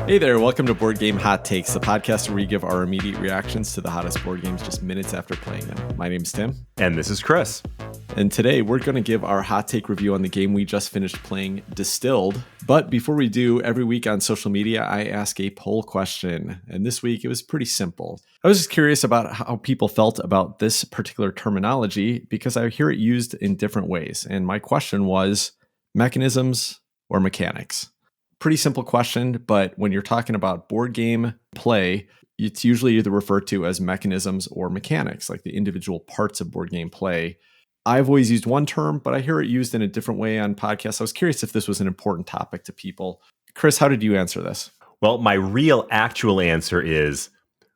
Hey there, welcome to Board Game Hot Takes, the podcast where we give our immediate reactions to the hottest board games just minutes after playing them. My name's Tim. And this is Chris. And today we're going to give our hot take review on the game we just finished playing, Distilled. But before we do, every week on social media, I ask a poll question. And this week it was pretty simple. I was just curious about how people felt about this particular terminology because I hear it used in different ways. And my question was mechanisms or mechanics? Pretty simple question, but when you're talking about board game play, it's usually either referred to as mechanisms or mechanics, like the individual parts of board game play. I've always used one term, but I hear it used in a different way on podcasts. I was curious if this was an important topic to people. Chris, how did you answer this? Well, my real actual answer is,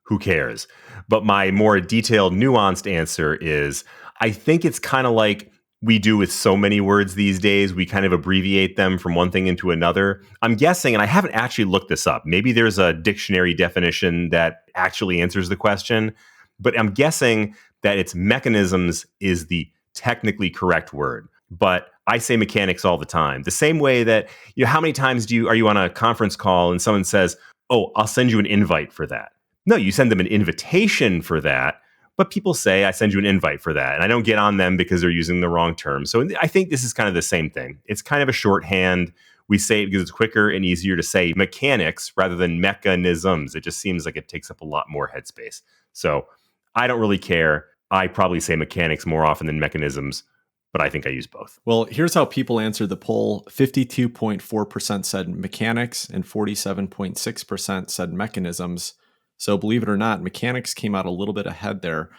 who cares? But my more detailed, nuanced answer is, I think it's kind of like we do with so many words these days. We kind of abbreviate them from one thing into another. I'm guessing, and I haven't actually looked this up, maybe there's a dictionary definition that actually answers the question, but I'm guessing that it's mechanisms is the technically correct word. But I say mechanics all the time. The same way that, how many times are you on a conference call and someone says, oh, I'll send you an invite for that. No, you send them an invitation for that. But people say, I send you an invite for that. And I don't get on them because they're using the wrong term. So I think this is kind of the same thing. It's kind of a shorthand. We say it because it's quicker and easier to say mechanics rather than mechanisms. It just seems like it takes up a lot more headspace. So I don't really care. I probably say mechanics more often than mechanisms, but I think I use both. Well, here's how people answered the poll. 52.4% said mechanics and 47.6% said mechanisms. So believe it or not, mechanics came out a little bit ahead there.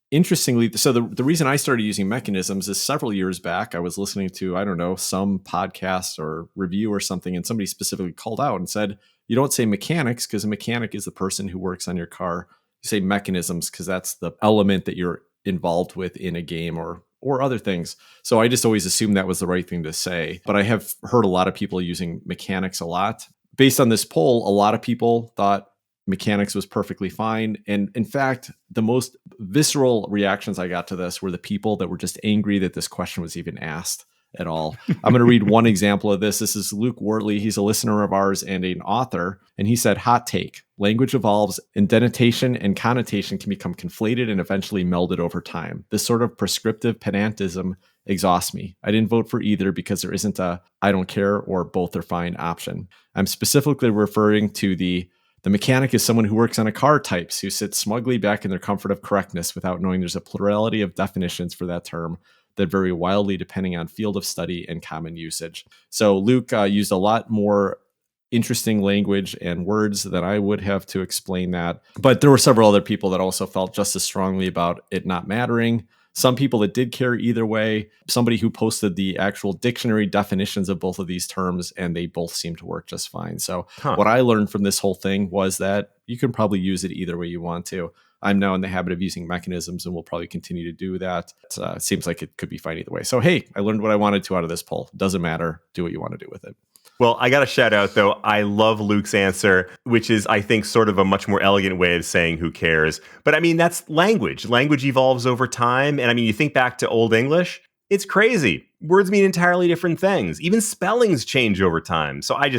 Interestingly, so the reason I started using mechanisms is several years back, I was listening to, some podcast or review or something, and somebody specifically called out and said, you don't say mechanics because a mechanic is the person who works on your car. You say mechanisms because that's the element that you're involved with in a game or other things. So I just always assumed that was the right thing to say. But I have heard a lot of people using mechanics a lot. Based on this poll, a lot of people thought mechanics was perfectly fine. And in fact, the most visceral reactions I got to this were the people that were just angry that this question was even asked at all. I'm going to read one example of this. This is Luke Wortley. He's a listener of ours and an author. And he said, hot take, language evolves, indentation and connotation can become conflated and eventually melded over time. This sort of prescriptive pedantism exhausts me. I didn't vote for either because there isn't a I don't care or both are fine option. I'm specifically referring to the mechanic is someone who works on a car types, who sits smugly back in their comfort of correctness without knowing there's a plurality of definitions for that term that vary wildly depending on field of study and common usage. So Luke used a lot more interesting language and words than I would have to explain that. But there were several other people that also felt just as strongly about it not mattering. Some people that did care either way, somebody who posted the actual dictionary definitions of both of these terms, and they both seem to work just fine. So what I learned from this whole thing was that you can probably use it either way you want to. I'm now in the habit of using mechanisms and will probably continue to do that. It seems like it could be fine either way. So, hey, I learned what I wanted to out of this poll. Doesn't matter. Do what you want to do with it. Well, I got to shout out, though. I love Luke's answer, which is, I think, sort of a much more elegant way of saying who cares. But I mean, that's language. Language evolves over time. And I mean, you think back to Old English, it's crazy. Words mean entirely different things. Even spellings change over time. So I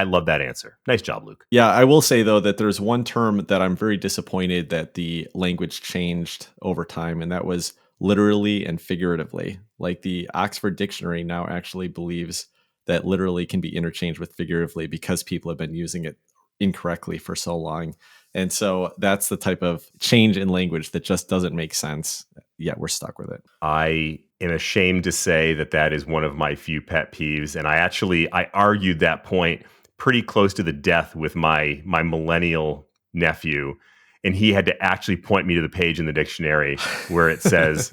love that answer. Nice job, Luke. Yeah, I will say, though, that there's one term that I'm very disappointed that the language changed over time, and that was literally and figuratively. Like the Oxford Dictionary now actually believes that literally can be interchanged with figuratively because people have been using it incorrectly for so long. And so that's the type of change in language that just doesn't make sense, yet we're stuck with it. I am ashamed to say that is one of my few pet peeves. And I argued that point pretty close to the death with my millennial nephew. And he had to actually point me to the page in the dictionary where it says,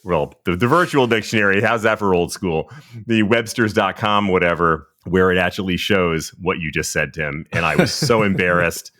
well, the virtual dictionary, how's that for old school? The Websters.com, whatever, where it actually shows what you just said, Tim. And I was so embarrassed,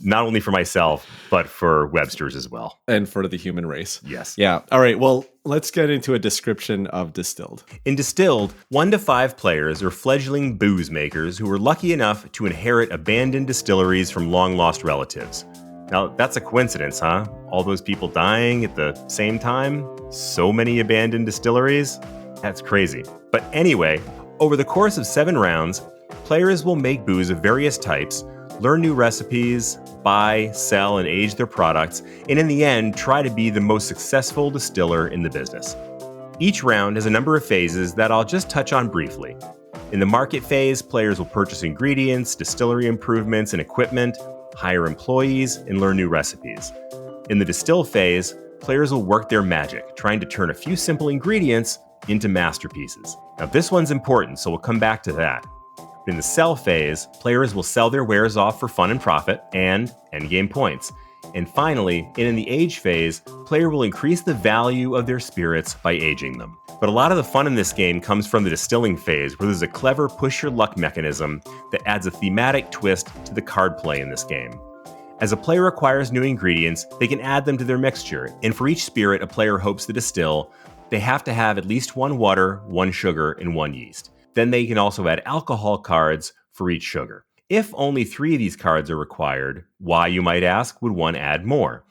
not only for myself, but for Webster's as well. And for the human race. Yes. Yeah. All right. Well, let's get into a description of Distilled. In Distilled, 1 to 5 players are fledgling booze makers who were lucky enough to inherit abandoned distilleries from long-lost relatives. Now, that's a coincidence, huh? All those people dying at the same time? So many abandoned distilleries? That's crazy. But anyway, over the course of 7 rounds, Players will make booze of various types, learn new recipes, buy, sell, and age their products, and in the end, try to be the most successful distiller in the business. Each round has a number of phases that I'll just touch on briefly. In the market phase, players will purchase ingredients, distillery improvements, and equipment, hire employees, and learn new recipes. In the distill phase, players will work their magic, trying to turn a few simple ingredients into masterpieces. Now, this one's important, so we'll come back to that. In the sell phase, players will sell their wares off for fun and profit and endgame points. And finally, in the age phase, player will increase the value of their spirits by aging them. But a lot of the fun in this game comes from the distilling phase, where there's a clever push your luck mechanism that adds a thematic twist to the card play in this game. As a player acquires new ingredients, they can add them to their mixture, and for each spirit a player hopes to distill, they have to have at least 1 water, 1 sugar, and 1 yeast. Then they can also add alcohol cards for each sugar. If only 3 of these cards are required, why, you might ask, would one add more?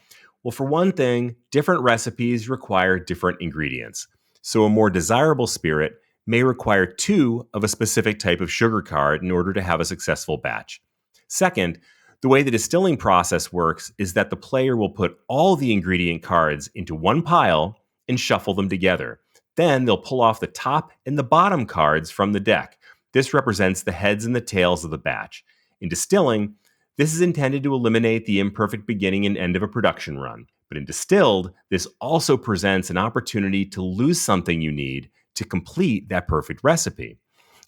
Well, for one thing, different recipes require different ingredients. So a more desirable spirit may require 2 of a specific type of sugar card in order to have a successful batch. Second, the way the distilling process works is that the player will put all the ingredient cards into one pile and shuffle them together. Then they'll pull off the top and the bottom cards from the deck. This represents the heads and the tails of the batch. In distilling, this is intended to eliminate the imperfect beginning and end of a production run. But in distilled, this also presents an opportunity to lose something you need to complete that perfect recipe.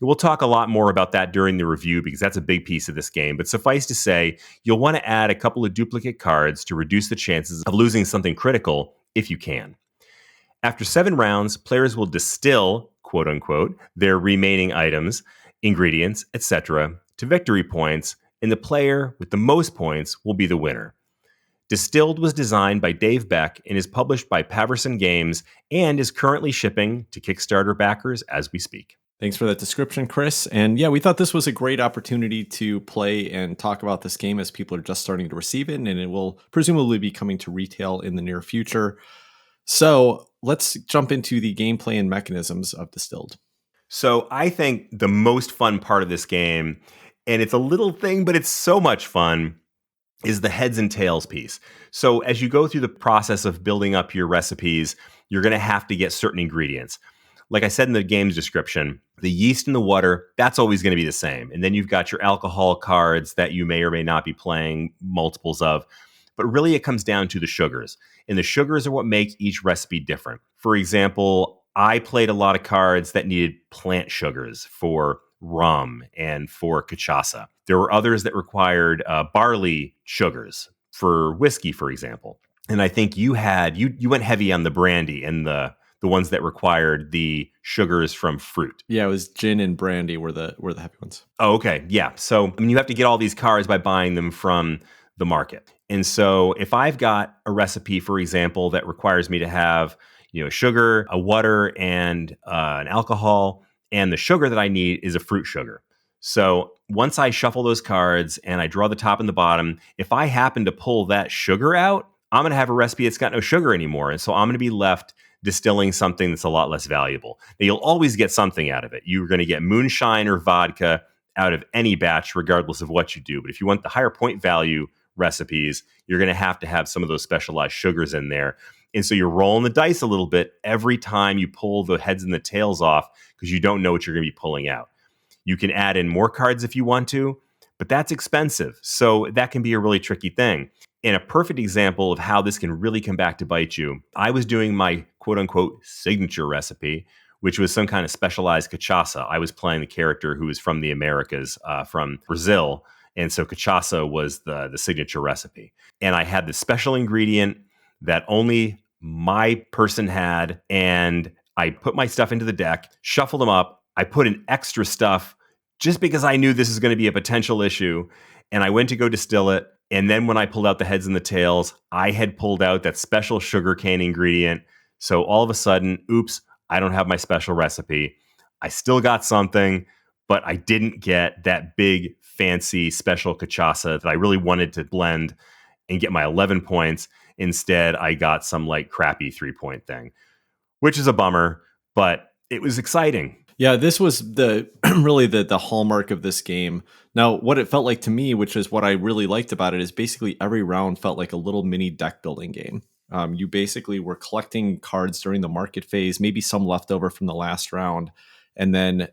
We'll talk a lot more about that during the review because that's a big piece of this game. But suffice to say, you'll want to add a couple of duplicate cards to reduce the chances of losing something critical if you can. After 7 rounds, players will distill, quote unquote, their remaining items, ingredients, etc., to victory points, and the player with the most points will be the winner. Distilled was designed by Dave Beck and is published by Paverson Games and is currently shipping to Kickstarter backers as we speak. Thanks for that description, Chris. And yeah, we thought this was a great opportunity to play and talk about this game as people are just starting to receive it, and it will presumably be coming to retail in the near future. So let's jump into the gameplay and mechanisms of Distilled. So I think the most fun part of this game, and it's a little thing, but it's so much fun, is the heads and tails piece. So as you go through the process of building up your recipes, you're going to have to get certain ingredients. Like I said in the game's description, the yeast and the water, that's always going to be the same. And then you've got your alcohol cards that you may or may not be playing multiples of. But really it comes down to the sugars. And the sugars are what make each recipe different. For example, I played a lot of cards that needed plant sugars for rum and for cachaça. There were others that required barley sugars for whiskey, for example. And I think you went heavy on the brandy and the ones that required the sugars from fruit. Yeah, it was gin and brandy were the heavy ones. Oh, okay. Yeah. So you have to get all these cards by buying them from the market. And so if I've got a recipe, for example, that requires me to have, sugar, a water, and an alcohol, and the sugar that I need is a fruit sugar. So once I shuffle those cards and I draw the top and the bottom, if I happen to pull that sugar out, I'm going to have a recipe that's got no sugar anymore. And so I'm going to be left distilling something that's a lot less valuable. Now, you'll always get something out of it. You're going to get moonshine or vodka out of any batch, regardless of what you do. But if you want the higher point value recipes, you're going to have some of those specialized sugars in there. And so you're rolling the dice a little bit every time you pull the heads and the tails off because you don't know what you're going to be pulling out. You can add in more cards if you want to, but that's expensive. So that can be a really tricky thing. And a perfect example of how this can really come back to bite you, I was doing my quote unquote signature recipe, which was some kind of specialized cachaça. I was playing the character who was from the Americas, from Brazil. And so cachaça was the signature recipe. And I had this special ingredient that only my person had. And I put my stuff into the deck, shuffled them up. I put in extra stuff just because I knew this is going to be a potential issue. And I went to go distill it. And then when I pulled out the heads and the tails, I had pulled out that special sugarcane ingredient. So all of a sudden, oops, I don't have my special recipe. I still got something, but I didn't get that big, fancy, special cachaça that I really wanted to blend and get my 11 points. Instead, I got some crappy 3-point thing, which is a bummer, but it was exciting. Yeah, this was the really the hallmark of this game. Now, what it felt like to me, which is what I really liked about it, is basically every round felt like a little mini deck building game. You basically were collecting cards during the market phase, maybe some leftover from the last round, and then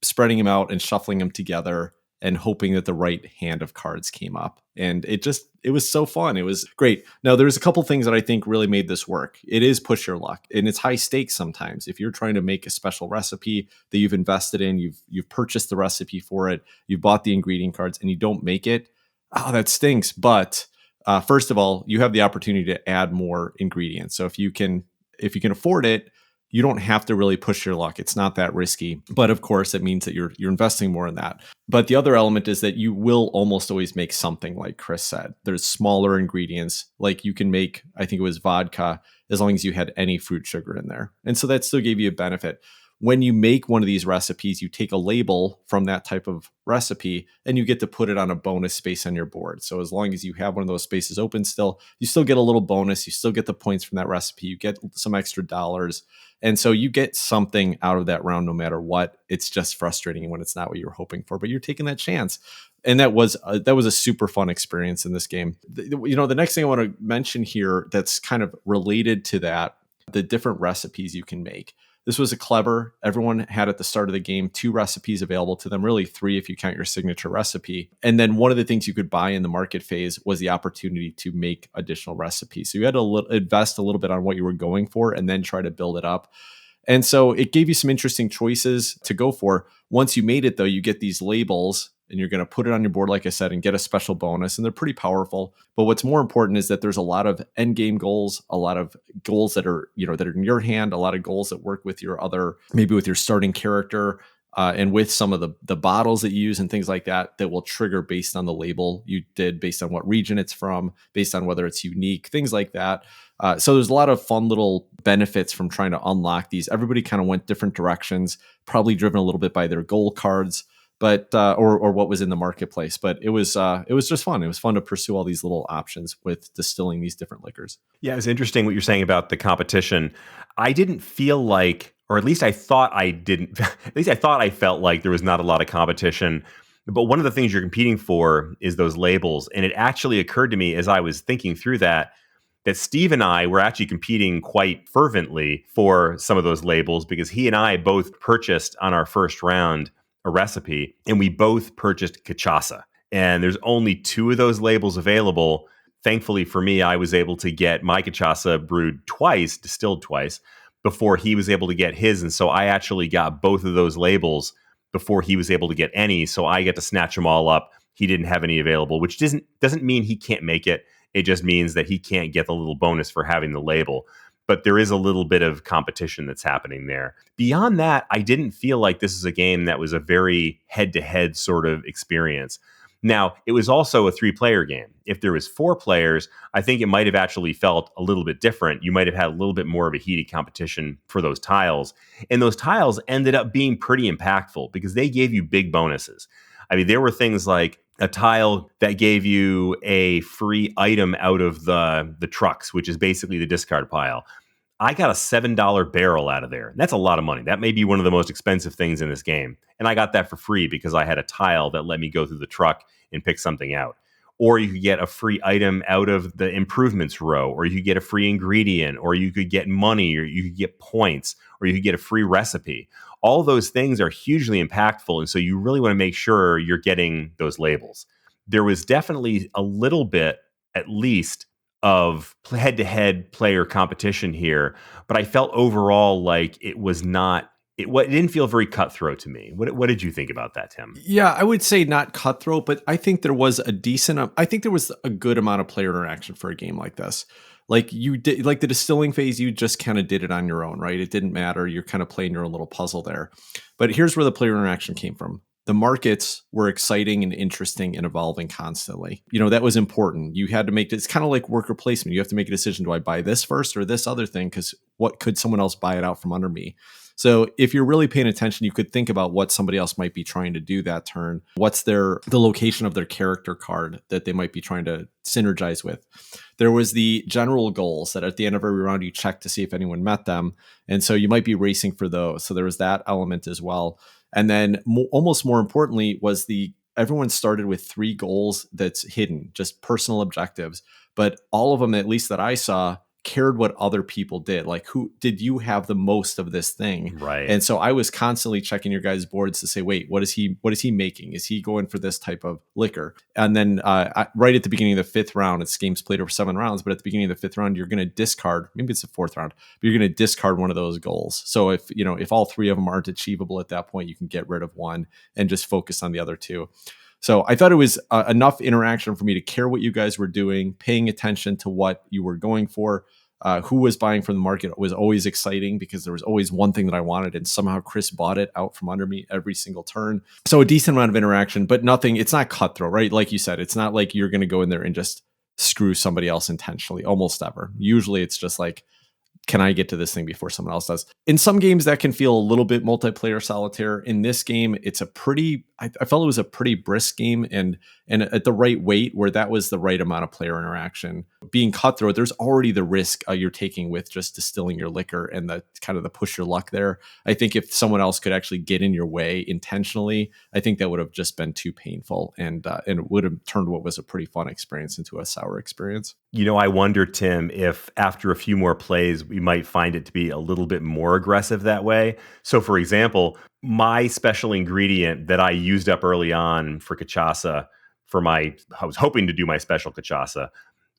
spreading them out and shuffling them together and hoping that the right hand of cards came up. And it was so fun. It was great. Now, there's a couple things that I think really made this work. It is push your luck, and it's high stakes sometimes. If you're trying to make a special recipe that you've invested in, you've purchased the recipe for it, you've bought the ingredient cards, and you don't make it, oh, that stinks. But first of all, you have the opportunity to add more ingredients. So if you can afford it, you don't have to really push your luck. It's not that risky. But of course, it means that you're investing more in that. But the other element is that you will almost always make something, like Chris said. There's smaller ingredients. Like you can make, I think it was vodka, as long as you had any fruit sugar in there. And so that still gave you a benefit. When you make one of these recipes, you take a label from that type of recipe and you get to put it on a bonus space on your board. So as long as you have one of those spaces open still, you still get a little bonus. You still get the points from that recipe. You get some extra dollars. And so you get something out of that round no matter what. It's just frustrating when it's not what you were hoping for, but you're taking that chance. And that was a super fun experience in this game. The next thing I want to mention here that's kind of related to that, the different recipes you can make. This was a clever. Everyone had at the start of the game 2 recipes available to them, really 3 if you count your signature recipe. And then one of the things you could buy in the market phase was the opportunity to make additional recipes. So you had to invest a little bit on what you were going for and then try to build it up. And so it gave you some interesting choices to go for. Once you made it, though, you get these labels and you're going to put it on your board, like I said, and get a special bonus. And they're pretty powerful. But what's more important is that there's a lot of end game goals, a lot of goals that are in your hand, a lot of goals that work with your other, maybe with your starting character, and with some of the bottles that you use and things like that will trigger based on the label you did, based on what region it's from, based on whether it's unique, things like that. So there's a lot of fun little benefits from trying to unlock these. Everybody kind of went different directions, probably driven a little bit by their goal cards, but or what was in the marketplace. But it was just fun. It was fun to pursue all these little options with distilling these different liquors. Yeah, it's interesting what you're saying about the competition. I didn't feel like, or at least I thought I didn't, at least I thought I felt like there was not a lot of competition. But one of the things you're competing for is those labels. And it actually occurred to me as I was thinking through that Steve and I were actually competing quite fervently for some of those labels because he and I both purchased on our first round a recipe, and we both purchased cachaça. And there's only 2 of those labels available. Thankfully for me, I was able to get my cachaça brewed twice, distilled twice, before he was able to get his. And so I actually got both of those labels before he was able to get any. So I get to snatch them all up. He didn't have any available, which doesn't mean he can't make it. It just means that he can't get the little bonus for having the label. But there is a little bit of competition that's happening there. Beyond that, I didn't feel like this is a game that was a very head-to-head sort of experience. Now, it was also a 3-player game. If there was 4 players, I think it might have actually felt a little bit different. You might have had a little bit more of a heated competition for those tiles. And those tiles ended up being pretty impactful because they gave you big bonuses. I mean, there were things like a tile that gave you a free item out of the trucks, which is basically the discard pile. I got a $7 barrel out of there. That's a lot of money. That may be one of the most expensive things in this game. And I got that for free because I had a tile that let me go through the truck and pick something out. Or you could get a free item out of the improvements row, or you could get a free ingredient, or you could get money, or you could get points, or you could get a free recipe. All those things are hugely impactful. And so you really want to make sure you're getting those labels. There was definitely a little bit, at least, of head-to-head player competition here, but I felt overall like it didn't feel very cutthroat to me. What did you think about that, Tim? Yeah, I would say not cutthroat, but I think there was a good amount of player interaction for a game like this. Like you did, like the distilling phase, you just kind of did it on your own, right? It didn't matter. You're kind of playing your own little puzzle there. But here's where the player interaction came from. The markets were exciting and interesting and evolving constantly. That was important. You had to make it's kind of like worker placement. You have to make a decision. Do I buy this first or this other thing? Because what could someone else buy it out from under me? So if you're really paying attention, you could think about what somebody else might be trying to do that turn. What's the location of their character card that they might be trying to synergize with? There was the general goals that at the end of every round you check to see if anyone met them. And so you might be racing for those. So there was that element as well. And then almost more importantly was everyone started with 3 goals that's hidden, just personal objectives. But all of them, at least that I saw, cared what other people did. Like, who did you have the most of this thing? Right. And so I was constantly checking your guys' boards to say, wait, what is he making? Is he going for this type of liquor? And then right at the beginning of the 5th round, it's games played over 7 rounds, but at the beginning of the 5th round, you're going to discard, maybe it's the 4th round, but you're going to discard one of those goals. So if all 3 of them aren't achievable at that point, you can get rid of one and just focus on the other 2. So I thought it was enough interaction for me to care what you guys were doing, paying attention to what you were going for. Who was buying from the market was always exciting because there was always one thing that I wanted, and somehow Chris bought it out from under me every single turn. So a decent amount of interaction, but nothing. It's not cutthroat, right? Like you said, it's not like you're going to go in there and just screw somebody else intentionally, almost ever. Usually it's just like, can I get to this thing before someone else does? In some games that can feel a little bit multiplayer solitaire. In this game, it's I felt it was a pretty brisk game and at the right weight where that was the right amount of player interaction. Being cutthroat, there's already the risk you're taking with just distilling your liquor and the kind of the push your luck there. I think if someone else could actually get in your way intentionally, I think that would have just been too painful and it would have turned what was a pretty fun experience into a sour experience. I wonder, Tim, if after a few more plays, we might find it to be a little bit more aggressive that way. So, for example, my special ingredient that I used up early on for cachaça, I was hoping to do my special cachaça,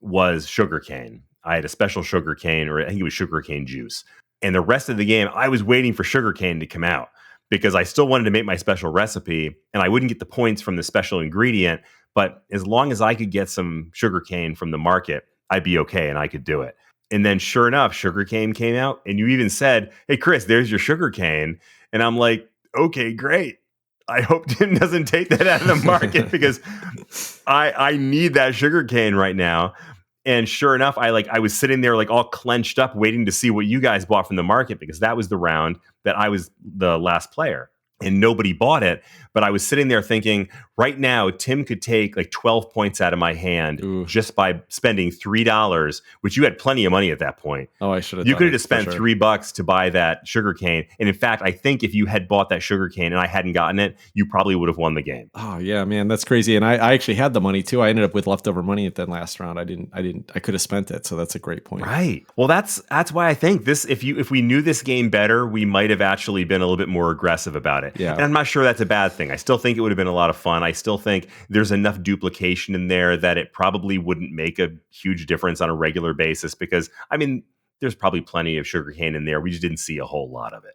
was sugarcane. I had a special sugarcane, or I think it was sugarcane juice. And the rest of the game, I was waiting for sugarcane to come out because I still wanted to make my special recipe, and I wouldn't get the points from the special ingredient. But as long as I could get some sugarcane from the market, I'd be okay and I could do it. And then sure enough, sugarcane came out, and you even said, "Hey, Chris, there's your sugarcane." And I'm like, okay, great. I hope Tim doesn't take that out of the market because I need that sugarcane right now. And sure enough, I was sitting there like all clenched up waiting to see what you guys bought from the market because that was the round that I was the last player. And nobody bought it. But I was sitting there thinking, right now, Tim could take like 12 points out of my hand just by spending $3, which you had plenty of money at that point. Oh, I should have. You could have just spent $3 to buy that sugarcane. And in fact, I think if you had bought that sugarcane and I hadn't gotten it, you probably would have won the game. Oh yeah, man, that's crazy. And I actually had the money too. I ended up with leftover money at that last round. I could have spent it. So that's a great point. Right. Well, that's why I think this, if we knew this game better, we might have actually been a little bit more aggressive about it. Yeah. And I'm not sure that's a bad thing. I still think it would have been a lot of fun. I still think there's enough duplication in there that it probably wouldn't make a huge difference on a regular basis because, I mean, there's probably plenty of sugarcane in there. We just didn't see a whole lot of it.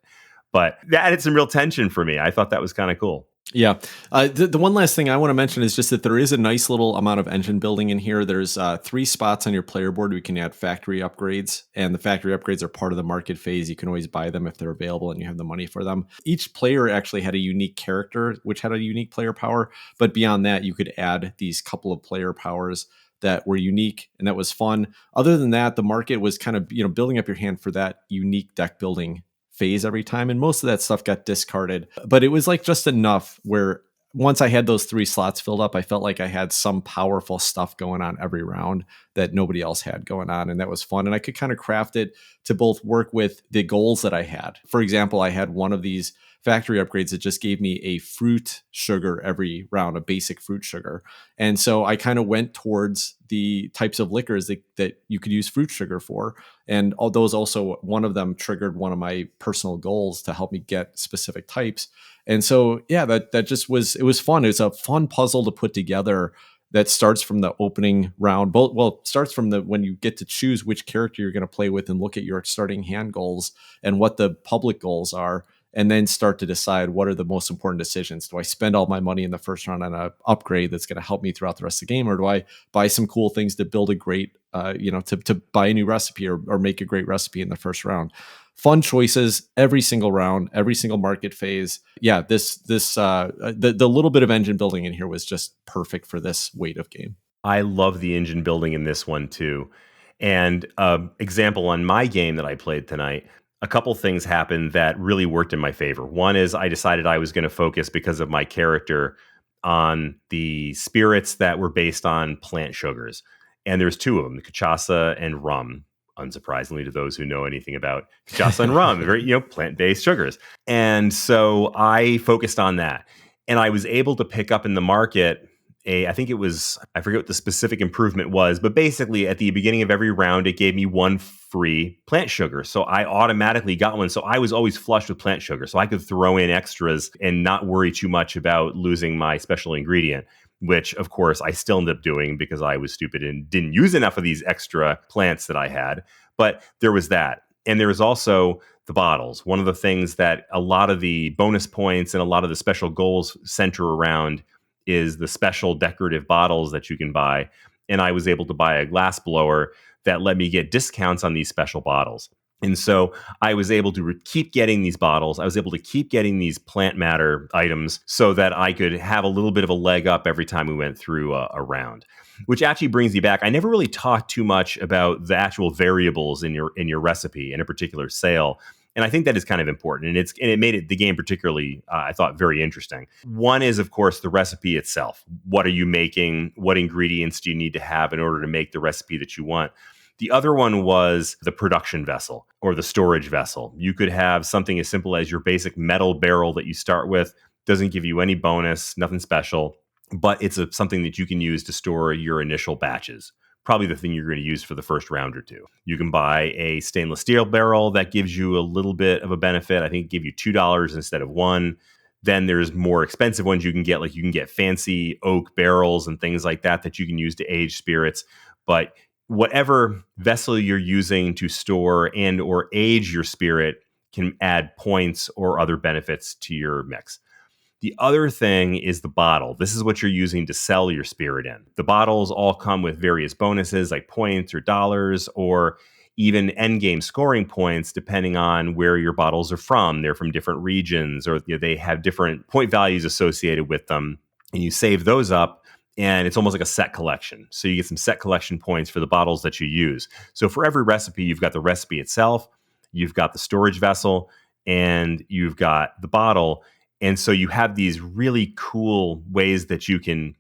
But that added some real tension for me. I thought that was kind of cool. Yeah. The one last thing I want to mention is just that there is a nice little amount of engine building in here. There's 3 spots on your player board we can add factory upgrades, and the factory upgrades are part of the market phase. You can always buy them if they're available and you have the money for them. Each player actually had a unique character, which had a unique player power. But beyond that, you could add these couple of player powers that were unique, and that was fun. Other than that, the market was kind of, building up your hand for that unique deck building phase every time, and most of that stuff got discarded, but it was like just enough where once I had those 3 slots filled up, I felt like I had some powerful stuff going on every round that nobody else had going on, and that was fun. And I could kind of craft it to both work with the goals that I had. For example, I had one of these factory upgrades that just gave me a fruit sugar every round, a basic fruit sugar. And so I kind of went towards the types of liquors that you could use fruit sugar for. And all those also, one of them triggered one of my personal goals to help me get specific types. And so, yeah, that just it was fun. It's a fun puzzle to put together that starts from the opening round. Starts from when you get to choose which character you're going to play with and look at your starting hand goals and what the public goals are, and then start to decide what are the most important decisions. Do I spend all my money in the first round on an upgrade that's going to help me throughout the rest of the game, or do I buy some cool things to build a great, to buy a new recipe or make a great recipe in the first round? Fun choices every single round, every single market phase. Yeah, the little bit of engine building in here was just perfect for this weight of game. I love the engine building in this one too. And example on my game that I played tonight, a couple things happened that really worked in my favor. One is I decided I was going to focus, because of my character, on the spirits that were based on plant sugars. And there's two of them, cachaça and rum. Unsurprisingly, to those who know anything about cachaça and rum, very, plant-based sugars. And so I focused on that. And I was able to pick up in the market I think it was, I forget what the specific improvement was, but basically at the beginning of every round, it gave me one free plant sugar. So I automatically got one. So I was always flush with plant sugar. So I could throw in extras and not worry too much about losing my special ingredient, which of course I still ended up doing because I was stupid and didn't use enough of these extra plants that I had. But there was that. And there was also the bottles. One of the things that a lot of the bonus points and a lot of the special goals center around is the special decorative bottles that you can buy. And I was able to buy a glass blower that let me get discounts on these special bottles. And so I was able to keep getting these bottles. I was able to keep getting these plant matter items so that I could have a little bit of a leg up every time we went through a round, which actually brings me back. I never really talked too much about the actual variables in your recipe in a particular sale. And I think that is kind of important. And it made the game particularly, I thought, very interesting. One is, of course, the recipe itself. What are you making? What ingredients do you need to have in order to make the recipe that you want? The other one was the production vessel or the storage vessel. You could have something as simple as your basic metal barrel that you start with. Doesn't give you any bonus, nothing special, but it's something that you can use to store your initial batches. Probably the thing you're going to use for the first round or two. You can buy a stainless steel barrel that gives you a little bit of a benefit. I think it give you $2 instead of $1. Then there's more expensive ones you can get, like you can get fancy oak barrels and things like that you can use to age spirits. But whatever vessel you're using to store and or age your spirit can add points or other benefits to your mix. The other thing is the bottle. This is what you're using to sell your spirit in. The bottles all come with various bonuses like points or dollars or even endgame scoring points depending on where your bottles are from. They're from different regions or they have different point values associated with them. And you save those up and it's almost like a set collection. So you get some set collection points for the bottles that you use. So for every recipe, you've got the recipe itself, you've got the storage vessel, and you've got the bottle. And so you have these really cool ways that you can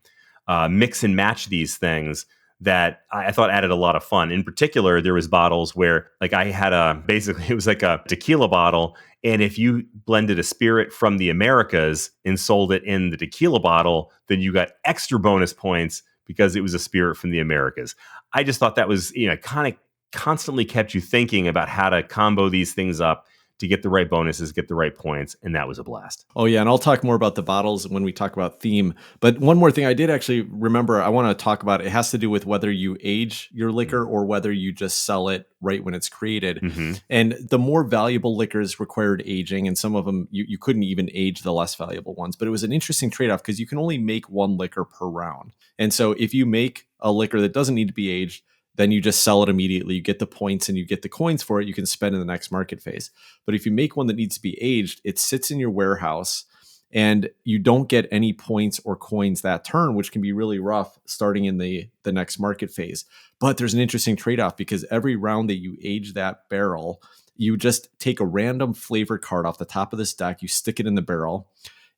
mix and match these things that I thought added a lot of fun. In particular, there was bottles where like I had basically it was like a tequila bottle. And if you blended a spirit from the Americas and sold it in the tequila bottle, then you got extra bonus points because it was a spirit from the Americas. I just thought that was, kind of constantly kept you thinking about how to combo these things up to get the right bonuses, get the right points, and that was a blast. Oh, yeah, and I'll talk more about the bottles when we talk about theme. But one more thing I did actually remember I want to talk about, it has to do with whether you age your liquor or whether you just sell it right when it's created. Mm-hmm. And the more valuable liquors required aging, and some of them you couldn't even age the less valuable ones. But it was an interesting trade-off because you can only make one liquor per round. And so if you make a liquor that doesn't need to be aged, then you just sell it immediately. You get the points and you get the coins for it. You can spend in the next market phase. But if you make one that needs to be aged, it sits in your warehouse and you don't get any points or coins that turn, which can be really rough starting in the next market phase. But there's an interesting trade-off because every round that you age that barrel, you just take a random flavor card off the top of this deck, you stick it in the barrel.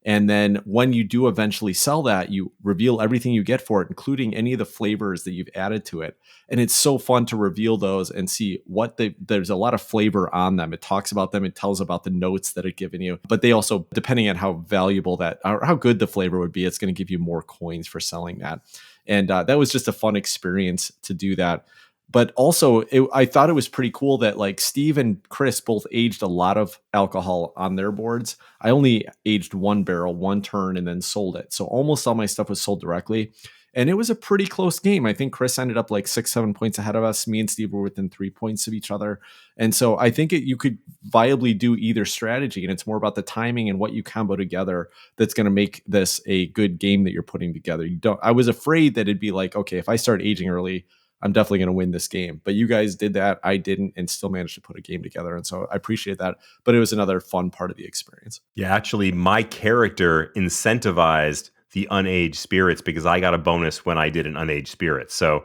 And then when you do eventually sell that, you reveal everything you get for it, including any of the flavors that you've added to it. And it's so fun to reveal those and see there's a lot of flavor on them. It talks about them. It tells about the notes that it's given you. But they also, depending on how valuable or how good the flavor would be, it's going to give you more coins for selling that. And that was just a fun experience to do that. But also, I thought it was pretty cool that like Steve and Chris both aged a lot of alcohol on their boards. I only aged one barrel, one turn, and then sold it. So almost all my stuff was sold directly. And it was a pretty close game. I think Chris ended up like 6-7 points ahead of us. Me and Steve were within 3 points of each other. And so I think you could viably do either strategy. And it's more about the timing and what you combo together that's going to make this a good game that you're putting together. I was afraid that it'd be like, okay, if I start aging early, I'm definitely going to win this game. But you guys did that. I didn't, and still managed to put a game together. And so I appreciate that. But it was another fun part of the experience. Yeah, actually, my character incentivized the unaged spirits because I got a bonus when I did an unaged spirit. So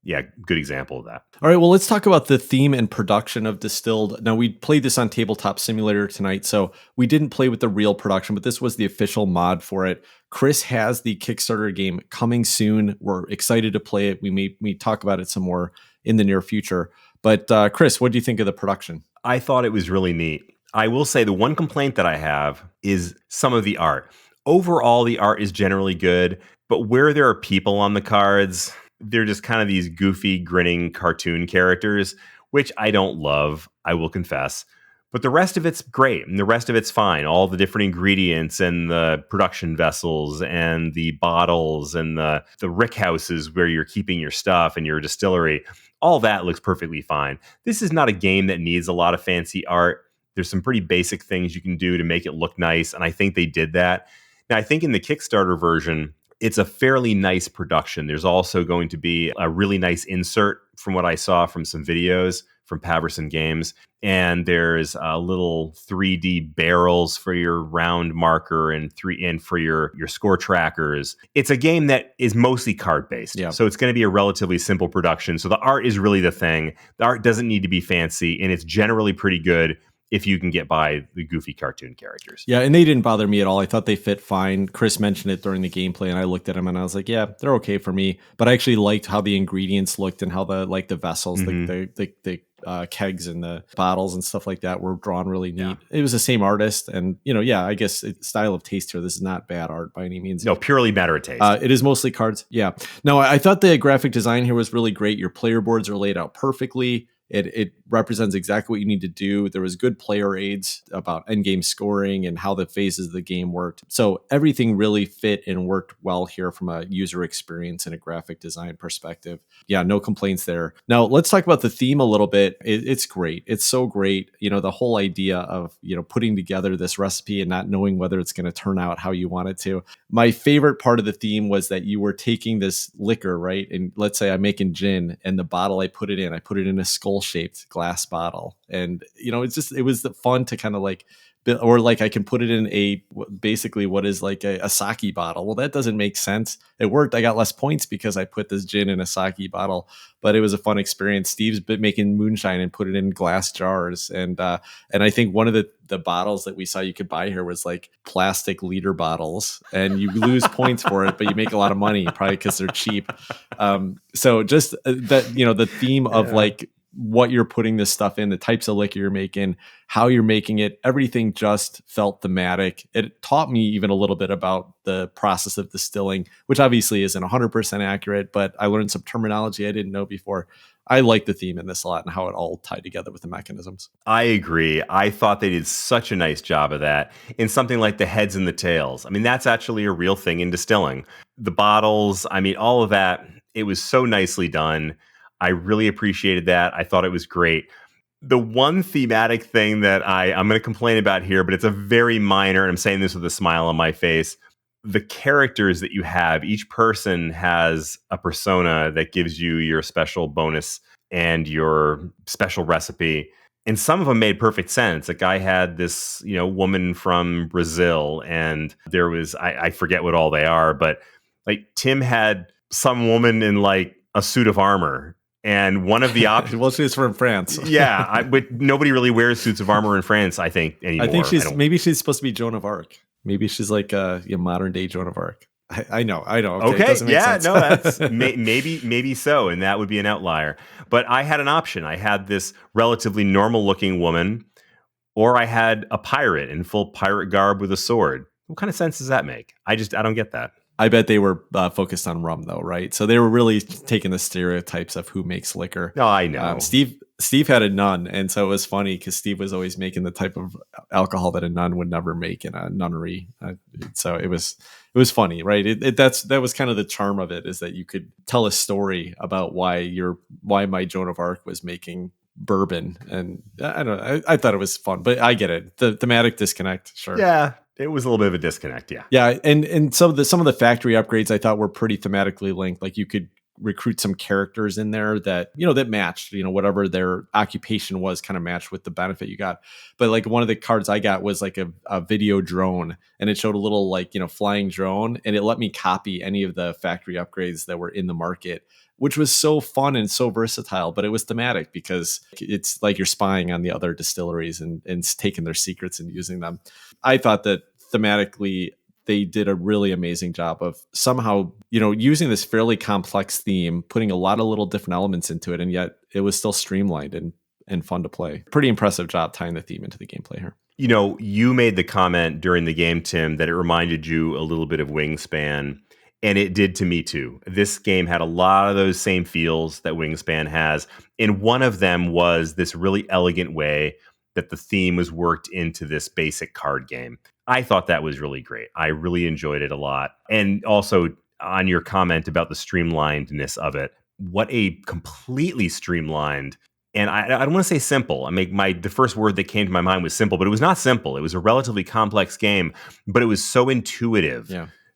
yeah, good example of that. All right, well, let's talk about the theme and production of Distilled. Now, we played this on Tabletop Simulator tonight, so we didn't play with the real production, but this was the official mod for it. Chris has the Kickstarter game coming soon. We're excited to play it. We may talk about it some more in the near future. But Chris, what do you think of the production? I thought it was really neat. I will say the one complaint that I have is some of the art. Overall, the art is generally good, but where there are people on the cards, they're just kind of these goofy, grinning cartoon characters, which I don't love, I will confess. But the rest of it's great, and the rest of it's fine. All the different ingredients and the production vessels and the bottles and the rick houses where you're keeping your stuff and your distillery, all that looks perfectly fine. This is not a game that needs a lot of fancy art. There's some pretty basic things you can do to make it look nice, and I think they did that. Now, I think in the Kickstarter version, it's a fairly nice production. There's also going to be a really nice insert from what I saw from some videos from Paverson Games. And there's little 3D barrels for your round marker and for your score trackers. It's a game that is mostly card-based. Yeah. So it's going to be a relatively simple production. So the art is really the thing. The art doesn't need to be fancy, and it's generally pretty good if you can get by the goofy cartoon characters. Yeah, and they didn't bother me at all. I thought they fit fine. Chris mentioned it during the gameplay, and I looked at them and I was like, yeah, they're okay for me. But I actually liked how the ingredients looked and how the vessels, the kegs and the bottles and stuff like that were drawn really neat. Yeah. It was the same artist, and I guess style of taste here. This is not bad art by any means. No, purely matter of taste. It is mostly cards. Yeah. No, I thought the graphic design here was really great. Your player boards are laid out perfectly. It represents exactly what you need to do. There was good player aids about endgame scoring and how the phases of the game worked. So everything really fit and worked well here from a user experience and a graphic design perspective. Yeah, no complaints there. Now let's talk about the theme a little bit. It's great. It's so great. The whole idea of, putting together this recipe and not knowing whether it's going to turn out how you want it to. My favorite part of the theme was that you were taking this liquor, right? And let's say I'm making gin, and the bottle I put it in a skull-shaped glass bottle. And, it was fun to kind of I can put it in basically what is like a sake bottle. Well, that doesn't make sense. It worked. I got less points because I put this gin in a sake bottle, but it was a fun experience. Steve's been making moonshine and put it in glass jars. And I think one of the bottles that we saw you could buy here was like plastic liter bottles, and you lose points for it, but you make a lot of money probably because they're cheap. So just that, the theme of what you're putting this stuff in, the types of liquor you're making, how you're making it, everything just felt thematic. It taught me even a little bit about the process of distilling, which obviously isn't 100% accurate, but I learned some terminology I didn't know before. I like the theme in this a lot and how it all tied together with the mechanisms. I agree. I thought they did such a nice job of that in something like the heads and the tails. I mean, that's actually a real thing in distilling. The bottles, all of that, it was so nicely done. I really appreciated that. I thought it was great. The one thematic thing that I'm going to complain about here, but it's a very minor, and I'm saying this with a smile on my face. The characters that you have, each person has a persona that gives you your special bonus and your special recipe. And some of them made perfect sense. Like I had this, woman from Brazil, and there was, I forget what all they are, but like Tim had some woman in like a suit of armor. And one of the options... well, she's from France. Yeah, but nobody really wears suits of armor in France, I think, anymore. I think maybe she's supposed to be Joan of Arc. Maybe she's like a modern day Joan of Arc. I know. Okay, yeah, no, that's maybe so, and that would be an outlier. But I had an option. I had this relatively normal looking woman, or I had a pirate in full pirate garb with a sword. What kind of sense does that make? I don't get that. I bet they were focused on rum, though, right? So they were really taking the stereotypes of who makes liquor. No, I know. Steve had a nun, and so it was funny because Steve was always making the type of alcohol that a nun would never make in a nunnery. So it was funny, right? That was kind of the charm of it, is that you could tell a story about why my Joan of Arc was making bourbon, and I don't know. I thought it was fun, but I get it. The thematic disconnect, sure. Yeah. It was a little bit of a disconnect, yeah. Yeah, and some of the factory upgrades I thought were pretty thematically linked. Like you could recruit some characters in there that, that matched, whatever their occupation was, kind of matched with the benefit you got. But like one of the cards I got was like a video drone, and it showed a little like, flying drone, and it let me copy any of the factory upgrades that were in the market, which was so fun and so versatile. But it was thematic because it's like you're spying on the other distilleries and taking their secrets and using them. I thought that thematically they did a really amazing job of somehow, using this fairly complex theme, putting a lot of little different elements into it, and yet it was still streamlined and fun to play. Pretty impressive job tying the theme into the gameplay here. You made the comment during the game, Tim, that it reminded you a little bit of Wingspan, and it did to me too. This game had a lot of those same feels that Wingspan has, and one of them was this really elegant way that the theme was worked into this basic card game. I thought that was really great. I really enjoyed it a lot. And also on your comment about the streamlinedness of it, what a completely streamlined, and I don't want to say simple. I mean, the first word that came to my mind was simple, but it was not simple. It was a relatively complex game, but it was so intuitive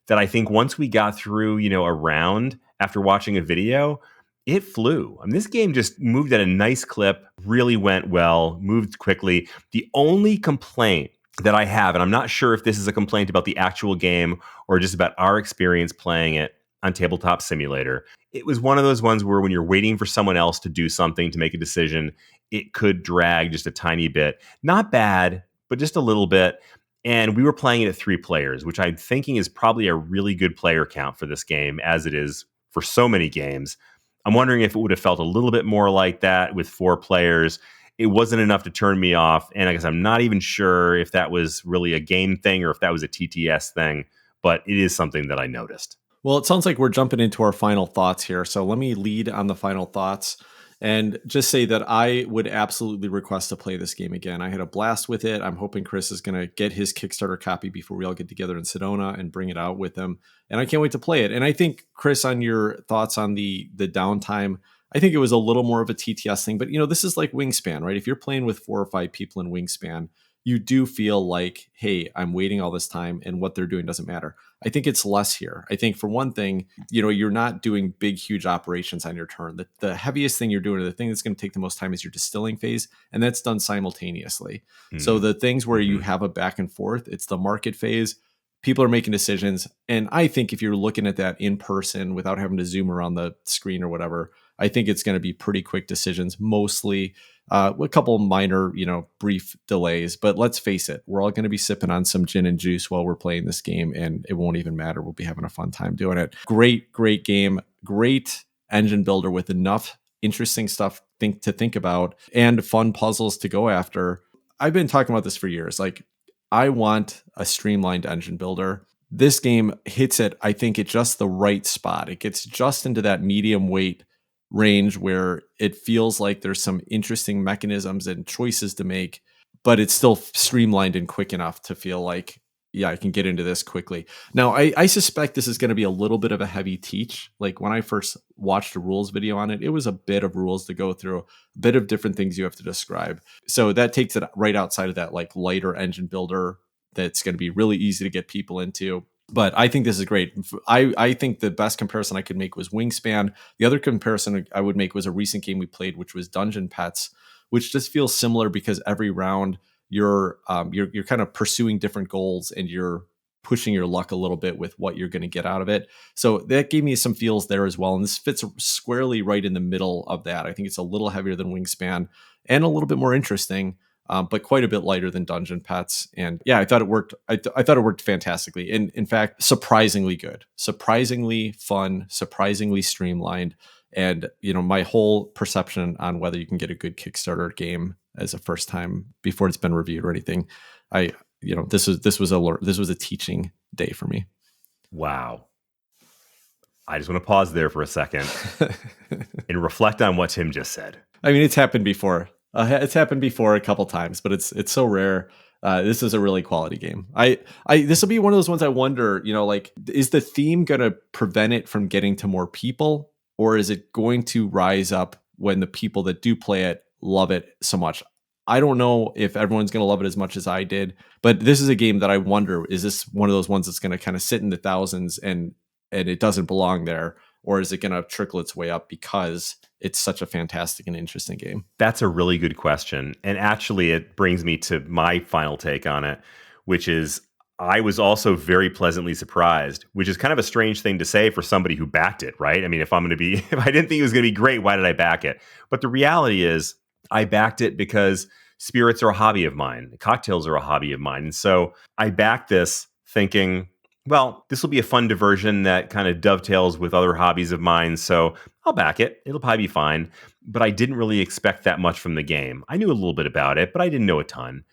that I think once we got through, a round after watching a video, it flew. I mean, this game just moved at a nice clip, really went well, moved quickly. The only complaint that I have, and I'm not sure if this is a complaint about the actual game or just about our experience playing it on Tabletop Simulator, it was one of those ones where when you're waiting for someone else to do something, to make a decision, it could drag just a tiny bit. Not bad, but just a little bit. And we were playing it at 3 players, which I'm thinking is probably a really good player count for this game, as it is for so many games. I'm wondering if it would have felt a little bit more like that with 4 players. It wasn't enough to turn me off. And I guess I'm not even sure if that was really a game thing or if that was a TTS thing, but it is something that I noticed. Well, it sounds like we're jumping into our final thoughts here. So let me lead on the final thoughts and just say that I would absolutely request to play this game again. I had a blast with it. I'm hoping Chris is going to get his Kickstarter copy before we all get together in Sedona and bring it out with him. And I can't wait to play it. And I think, Chris, on your thoughts on the downtime, I think it was a little more of a TTS thing, but this is like Wingspan, right? If you're playing with 4 or 5 people in Wingspan, you do feel like, hey, I'm waiting all this time and what they're doing doesn't matter. I think it's less here. I think for one thing, you're not doing big, huge operations on your turn. The heaviest thing you're doing, or the thing that's going to take the most time, is your distilling phase, and that's done simultaneously. Mm-hmm. So the things where you have a back and forth, it's the market phase. People are making decisions. And I think if you're looking at that in person without having to zoom around the screen or whatever, I think it's going to be pretty quick decisions, mostly a couple minor, brief delays. But let's face it, we're all going to be sipping on some gin and juice while we're playing this game, and it won't even matter. We'll be having a fun time doing it. Great, great game. Great engine builder with enough interesting stuff to think about and fun puzzles to go after. I've been talking about this for years. Like, I want a streamlined engine builder. This game hits it, I think, at just the right spot. It gets just into that medium weight range where it feels like there's some interesting mechanisms and choices to make, but it's still streamlined and quick enough to feel like, yeah, I can get into this quickly. Now, I suspect this is going to be a little bit of a heavy teach. Like when I first watched a rules video on it, it was a bit of rules to go through, a bit of different things you have to describe. So that takes it right outside of that like lighter engine builder that's going to be really easy to get people into. But I think this is great. I think the best comparison I could make was Wingspan. The other comparison I would make was a recent game we played, which was Dungeon Pets, which just feels similar because every round you're kind of pursuing different goals and you're pushing your luck a little bit with what you're going to get out of it. So that gave me some feels there as well. And this fits squarely right in the middle of that. I think it's a little heavier than Wingspan and a little bit more interesting. But quite a bit lighter than Dungeon Pets. And yeah, I thought it worked. I thought it worked fantastically. And in fact, surprisingly good, surprisingly fun, surprisingly streamlined. And, my whole perception on whether you can get a good Kickstarter game as a first time before it's been reviewed or anything, this was a teaching day for me. Wow. I just want to pause there for a second and reflect on what Tim just said. I mean, it's happened before. It's happened before a couple times, but it's so rare. This is a really quality game. This will be one of those ones I wonder, is the theme going to prevent it from getting to more people, or is it going to rise up when the people that do play it love it so much? I don't know if everyone's going to love it as much as I did, but this is a game that I wonder, is this one of those ones that's going to kind of sit in the thousands and it doesn't belong there? or is it going to trickle its way up because it's such a fantastic and interesting game? That's a really good question. And actually, it brings me to my final take on it, which is I was also very pleasantly surprised, which is kind of a strange thing to say for somebody who backed it, right? I mean, if I didn't think it was going to be great, why did I back it? But the reality is I backed it because spirits are a hobby of mine. Cocktails are a hobby of mine. And so I backed this thinking, well, this will be a fun diversion that kind of dovetails with other hobbies of mine. So I'll back it. It'll probably be fine. But I didn't really expect that much from the game. I knew a little bit about it, but I didn't know a ton.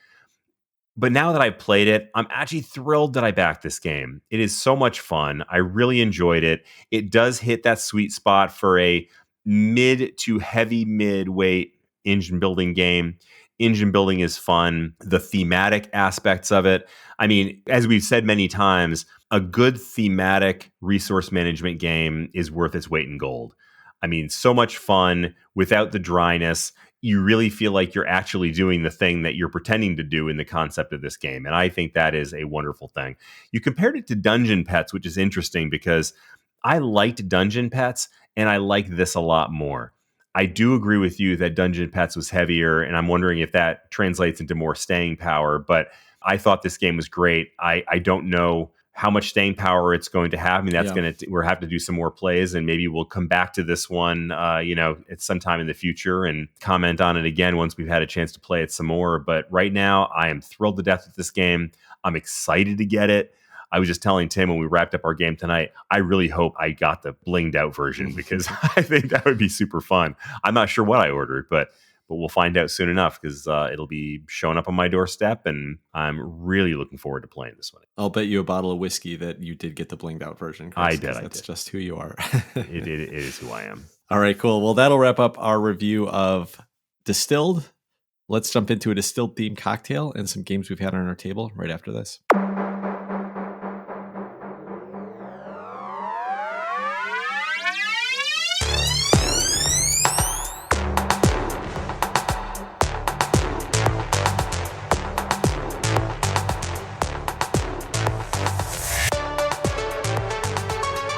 But now that I've played it, I'm actually thrilled that I backed this game. It is so much fun. I really enjoyed it. It does hit that sweet spot for a mid to heavy midweight engine building game. Engine building is fun. The thematic aspects of it. I mean, as we've said many times, a good thematic resource management game is worth its weight in gold. I mean, so much fun without the dryness. You really feel like you're actually doing the thing that you're pretending to do in the concept of this game. And I think that is a wonderful thing. You compared it to Dungeon Pets, which is interesting because I liked Dungeon Pets and I like this a lot more. I do agree with you that Dungeon Pets was heavier, and I'm wondering if that translates into more staying power. But I thought this game was great. I don't know how much staying power it's going to have. I mean, that's we'll have to do some more plays, and maybe we'll come back to this one, at some time in the future and comment on it again once we've had a chance to play it some more. But right now, I am thrilled to death with this game. I'm excited to get it. I was just telling Tim when we wrapped up our game tonight, I really hope I got the blinged out version because I think that would be super fun. I'm not sure what I ordered, but we'll find out soon enough because it'll be showing up on my doorstep, and I'm really looking forward to playing this one. I'll bet you a bottle of whiskey that you did get the blinged out version, Chris. I did. That's just who you are. It is who I am. All right, cool. Well, that'll wrap up our review of Distilled. Let's jump into a distilled themed cocktail and some games we've had on our table right after this.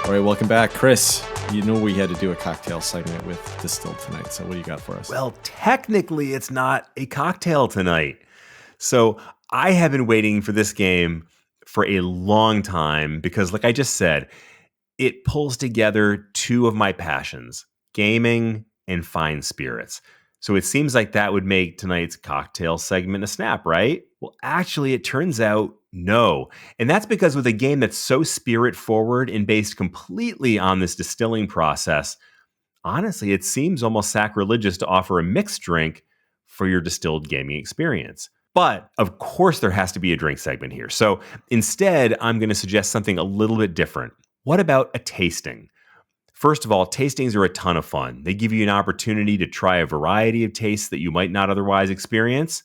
All right, welcome back. Chris, you know we had to do a cocktail segment with Distilled tonight, so what do you got for us? Well, technically, it's not a cocktail tonight. So I have been waiting for this game for a long time because, like I just said, it pulls together two of my passions, gaming and fine spirits. So it seems like that would make tonight's cocktail segment a snap, right? Well, actually, it turns out no. And that's because with a game that's so spirit forward and based completely on this distilling process, honestly, it seems almost sacrilegious to offer a mixed drink for your distilled gaming experience. But of course, there has to be a drink segment here. So instead, I'm going to suggest something a little bit different. What about a tasting? First of all, tastings are a ton of fun. They give you an opportunity to try a variety of tastes that you might not otherwise experience.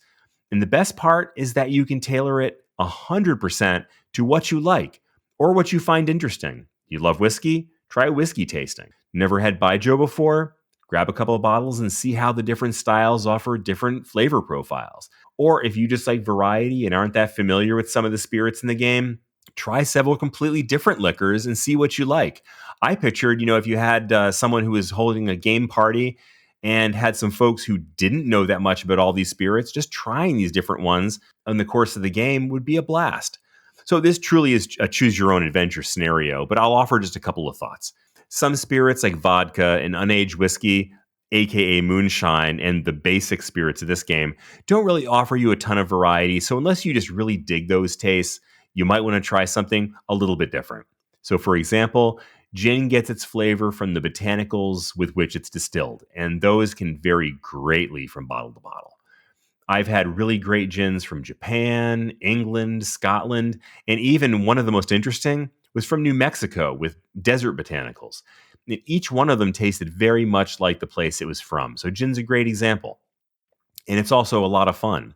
And the best part is that you can tailor it 100% to what you like or what you find interesting. You love whiskey? Try a whiskey tasting. Never had Baijiu before? Grab a couple of bottles and see how the different styles offer different flavor profiles. Or if you just like variety and aren't that familiar with some of the spirits in the game, try several completely different liquors and see what you like. I pictured, if you had someone who was holding a game party and had some folks who didn't know that much about all these spirits, just trying these different ones in the course of the game would be a blast. So this truly is a choose your own adventure scenario, but I'll offer just a couple of thoughts. Some spirits like vodka and unaged whiskey, aka moonshine, and the basic spirits of this game don't really offer you a ton of variety. So unless you just really dig those tastes, you might want to try something a little bit different. So for example, gin gets its flavor from the botanicals with which it's distilled, and those can vary greatly from bottle to bottle. I've had really great gins from Japan, England, Scotland, and even one of the most interesting was from New Mexico with desert botanicals. And each one of them tasted very much like the place it was from. So gin's a great example. And it's also a lot of fun.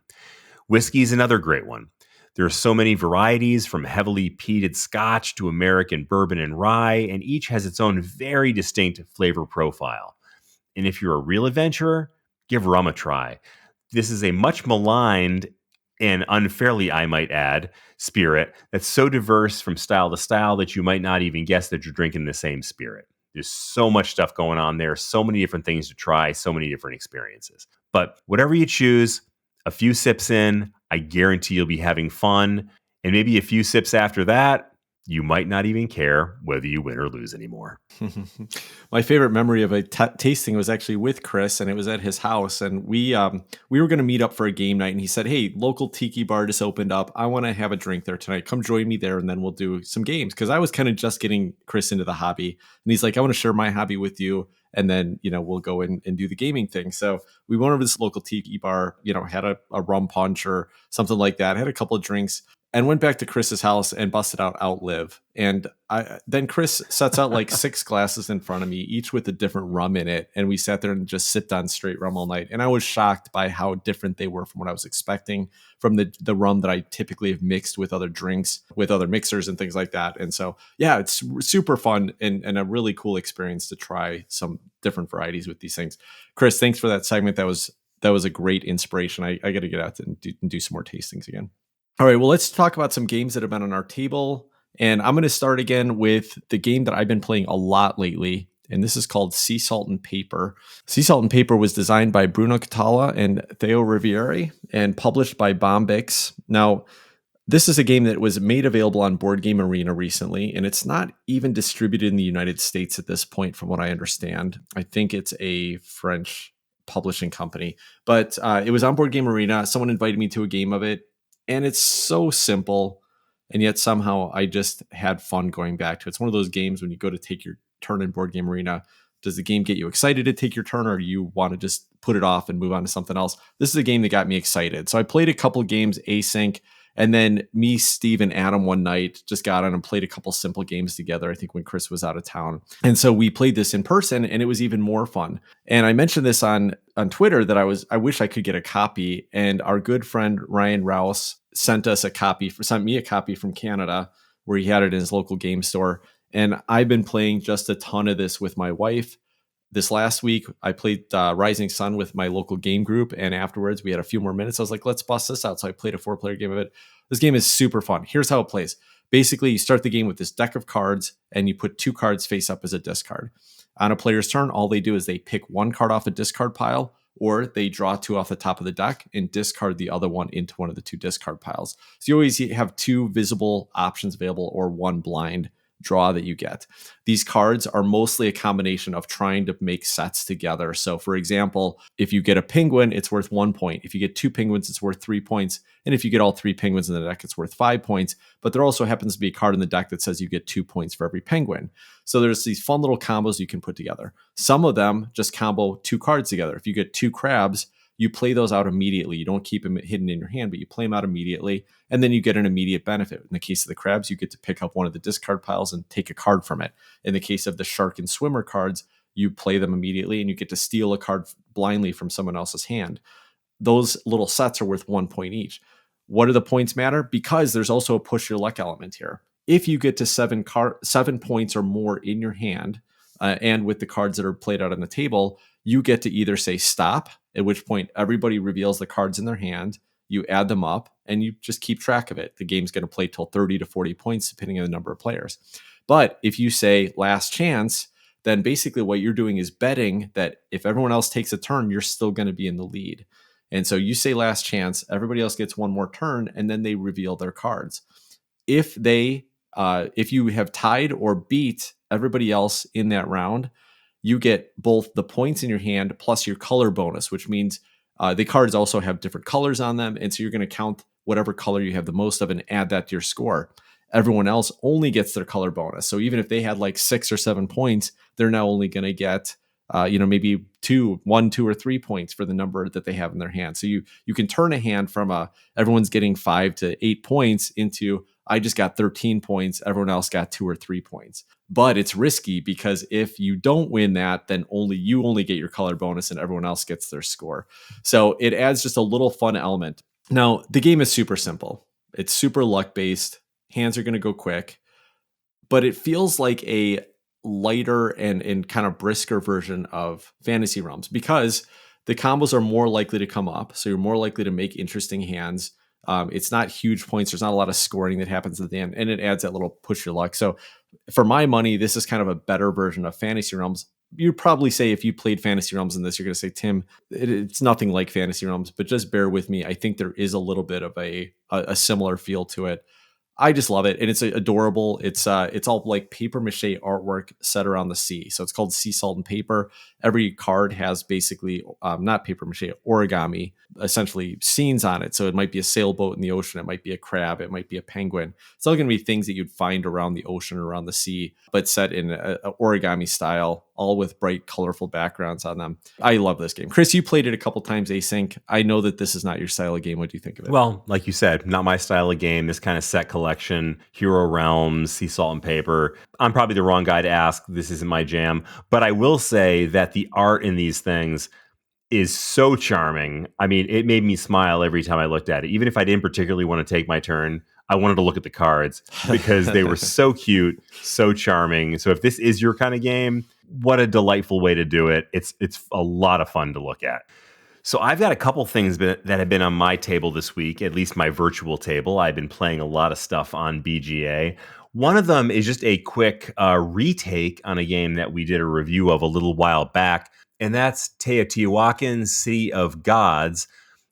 Whiskey is another great one. There are so many varieties from heavily peated Scotch to American bourbon and rye, and each has its own very distinct flavor profile. And if you're a real adventurer, give rum a try. This is a much maligned and unfairly, I might add, spirit that's so diverse from style to style that you might not even guess that you're drinking the same spirit. Just so much stuff going on there, so many different things to try, so many different experiences. But whatever you choose, a few sips in, I guarantee you'll be having fun. And maybe a few sips after that, you might not even care whether you win or lose anymore. My favorite memory of a tasting was actually with Chris, and it was at his house. And we were going to meet up for a game night, and he said, "Hey, local tiki bar just opened up. I want to have a drink there tonight. Come join me there, and then we'll do some games." Because I was kind of just getting Chris into the hobby, and he's like, "I want to share my hobby with you, and then we'll go in and do the gaming thing." So we went over to this local tiki bar, had a rum punch or something like that, had a couple of drinks, and went back to Chris's house and busted out Outlive. And then Chris sets out like 6 glasses in front of me, each with a different rum in it. And we sat there and just sipped on straight rum all night. And I was shocked by how different they were from what I was expecting from the rum that I typically have mixed with other drinks, with other mixers and things like that. And so, yeah, it's super fun and a really cool experience to try some different varieties with these things. Chris, thanks for that segment. That was a great inspiration. I got to get out and do some more tastings again. All right, well, let's talk about some games that have been on our table. And I'm going to start again with the game that I've been playing a lot lately. And this is called Sea Salt and Paper. Sea Salt and Paper was designed by Bruno Catala and Theo Riviere and published by Bombix. Now, this is a game that was made available on Board Game Arena recently, and it's not even distributed in the United States at this point, from what I understand. I think it's a French publishing company. But it was on Board Game Arena. Someone invited me to a game of it. And it's so simple, and yet somehow I just had fun going back to it. It's one of those games when you go to take your turn in Board Game Arena, does the game get you excited to take your turn, or do you want to just put it off and move on to something else? This is a game that got me excited. So I played a couple of games async, and then me, Steve, and Adam one night just got on and played a couple simple games together, I think when Chris was out of town. And so we played this in person, and it was even more fun. And I mentioned this on Twitter that I wish I could get a copy. And our good friend Ryan Rouse sent me a copy from Canada, where he had it in his local game store. And I've been playing just a ton of this with my wife. This last week, I played Rising Sun with my local game group, and afterwards we had a few more minutes. I was like, let's bust this out. So I played a 4-player game of it. This game is super fun. Here's how it plays. Basically, you start the game with this deck of cards, and you put 2 cards face up as a discard. On a player's turn, all they do is they pick 1 card off a discard pile, or they draw 2 off the top of the deck and discard the other one into one of the 2 discard piles. So you always have 2 visible options available, or 1 blind draw that you get. These cards are mostly a combination of trying to make sets together. So for example, if you get a penguin, it's worth 1 point. If you get 2 penguins, it's worth 3 points. And if you get all 3 penguins in the deck, it's worth 5 points. But there also happens to be a card in the deck that says you get 2 points for every penguin. So there's these fun little combos you can put together. Some of them just combo 2 cards together. If you get 2 crabs, you play those out immediately. You don't keep them hidden in your hand, but you play them out immediately, and then you get an immediate benefit. In the case of the crabs, you get to pick up one of the discard piles and take a card from it. In the case of the shark and swimmer cards, you play them immediately, and you get to steal a card blindly from someone else's hand. Those little sets are worth 1 point each. What do the points matter? Because there's also a push your luck element here. If you get to 7 points or more in your hand, and with the cards that are played out on the table, you get to either say stop, at which point everybody reveals the cards in their hand, you add them up, and you just keep track of it. The game's going to play till 30 to 40 points, depending on the number of players. But if you say last chance, then basically what you're doing is betting that if everyone else takes a turn, you're still going to be in the lead. And so you say last chance, everybody else gets one more turn, and then they reveal their cards. If you have tied or beat everybody else in that round, you get both the points in your hand plus your color bonus, which means the cards also have different colors on them. And so you're going to count whatever color you have the most of and add that to your score. Everyone else only gets their color bonus. So even if they had like 6 or 7 points, they're now only going to get maybe 1, 2, or 3 points for the number that they have in their hand. So you can turn a hand from everyone's getting 5 to 8 points into I just got 13 points, everyone else got 2 or 3 points. But it's risky because if you don't win that, then you only get your color bonus and everyone else gets their score. So it adds just a little fun element. Now, the game is super simple. It's super luck based. Hands are going to go quick, but it feels like a lighter and kind of brisker version of Fantasy Realms because the combos are more likely to come up. So you're more likely to make interesting hands. It's not huge points. There's not a lot of scoring that happens at the end, and it adds that little push your luck. So For my money, this is kind of a better version of Fantasy Realms. You'd probably say if you played Fantasy Realms in this, you're going to say, Tim, it's nothing like Fantasy Realms, but just bear with me. I think there is a little bit of a similar feel to it. I just love it, and it's adorable. It's all like paper mache artwork set around the sea. So it's called Sea Salt and Paper. Every card has basically not paper mache, origami, essentially scenes on it. So it might be a sailboat in the ocean, it might be a crab, it might be a penguin. It's all going to be things that you'd find around the ocean or around the sea, but set in a origami style, all with bright, colorful backgrounds on them. I love this game. Chris, you played it a couple times async. I know that this is not your style of game. What do you think of it? Well, like you said, not my style of game. This kind of set collection, Hero Realms, Sea Salt and Paper. I'm probably the wrong guy to ask. This isn't my jam. But I will say that the art in these things is so charming. I mean, it made me smile every time I looked at it. Even if I didn't particularly want to take my turn, I wanted to look at the cards because they were so cute, so charming. So if this is your kind of game, what a delightful way to do it. It's a lot of fun to look at. So I've got a couple things that have been on my table this week, at least my virtual table. I've been playing a lot of stuff on BGA. One of them is just a quick retake on a game that we did a review of a little while back, and that's Teotihuacan, City of Gods,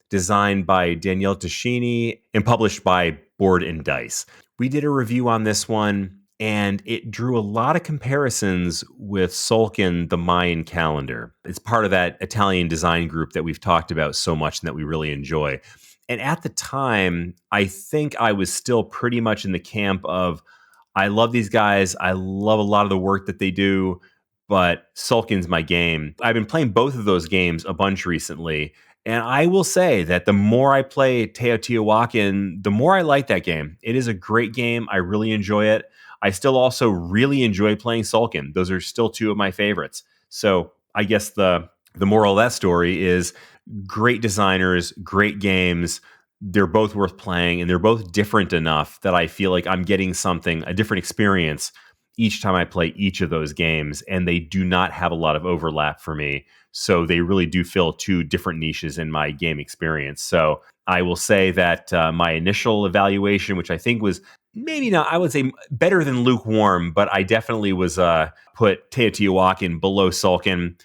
designed by Daniele Tascini and published by Board and Dice. We did a review on this one, and it drew a lot of comparisons with Tzolk'in, the Mayan calendar. It's part of that Italian design group that we've talked about so much and that we really enjoy. And at the time, I think I was still pretty much in the camp of, I love these guys. I love a lot of the work that they do, but Tzolk'in's my game. I've been playing both of those games a bunch recently. And I will say that the more I play Teotihuacan, the more I like that game. It is a great game. I really enjoy it. I still also really enjoy playing Tzolk'in. Those are still two of my favorites. So I guess the moral of that story is great designers, great games. They're both worth playing, and they're both different enough that I feel like I'm getting something, a different experience each time I play each of those games, and they do not have a lot of overlap for me. So they really do fill two different niches in my game experience. So I will say that my initial evaluation, which I think was maybe not, I would say better than lukewarm, but I definitely was put Teotihuacan below Tzolk'in.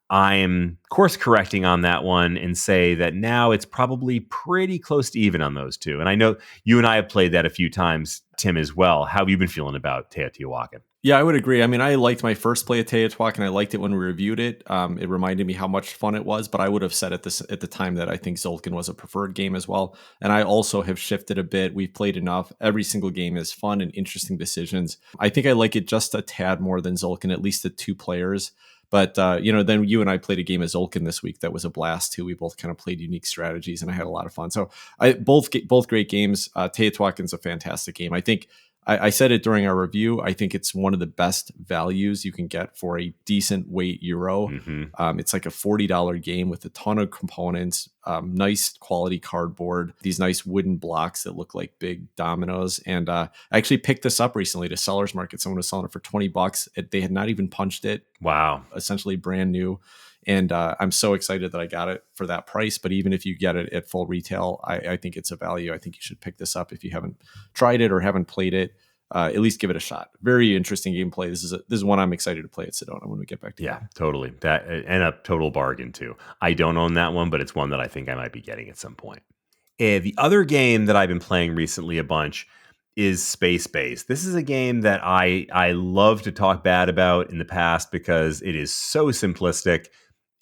I am course correcting on that one and say that now it's probably pretty close to even on those two. And I know you and I have played that a few times, Tim, as well. How have you been feeling about Teotihuacan? Yeah, I would agree. I mean, I liked my first play of Teotihuacan. I liked it when we reviewed it. It reminded me how much fun it was, but I would have said at the time that I think Tzolk'in was a preferred game as well. And I also have shifted a bit. We've played enough. Every single game is fun and interesting decisions. I think I like it just a tad more than Tzolk'in, at least at 2 players. But, then you and I played a game of Tzolk'in this week that was a blast too. We both kind of played unique strategies and I had a lot of fun. So both great games. Teotihuacan's a fantastic game. I think I said it during our review. I think it's one of the best values you can get for a decent weight euro. Mm-hmm. It's like a $40 game with a ton of components, nice quality cardboard, these nice wooden blocks that look like big dominoes. And I actually picked this up recently to Seller's Market. Someone was selling it for $20. They had not even punched it. Wow. Essentially brand new. And I'm so excited that I got it for that price. But even if you get it at full retail, I think it's a value. I think you should pick this up if you haven't tried it or haven't played it. At least give it a shot. Very interesting gameplay. This is one I'm excited to play at Sedona when we get back to Yeah, totally. That and a total bargain too. I don't own that one, but it's one that I think I might be getting at some point. The other game that I've been playing recently a bunch is Space Base. This is a game that I love to talk bad about in the past because it is so simplistic,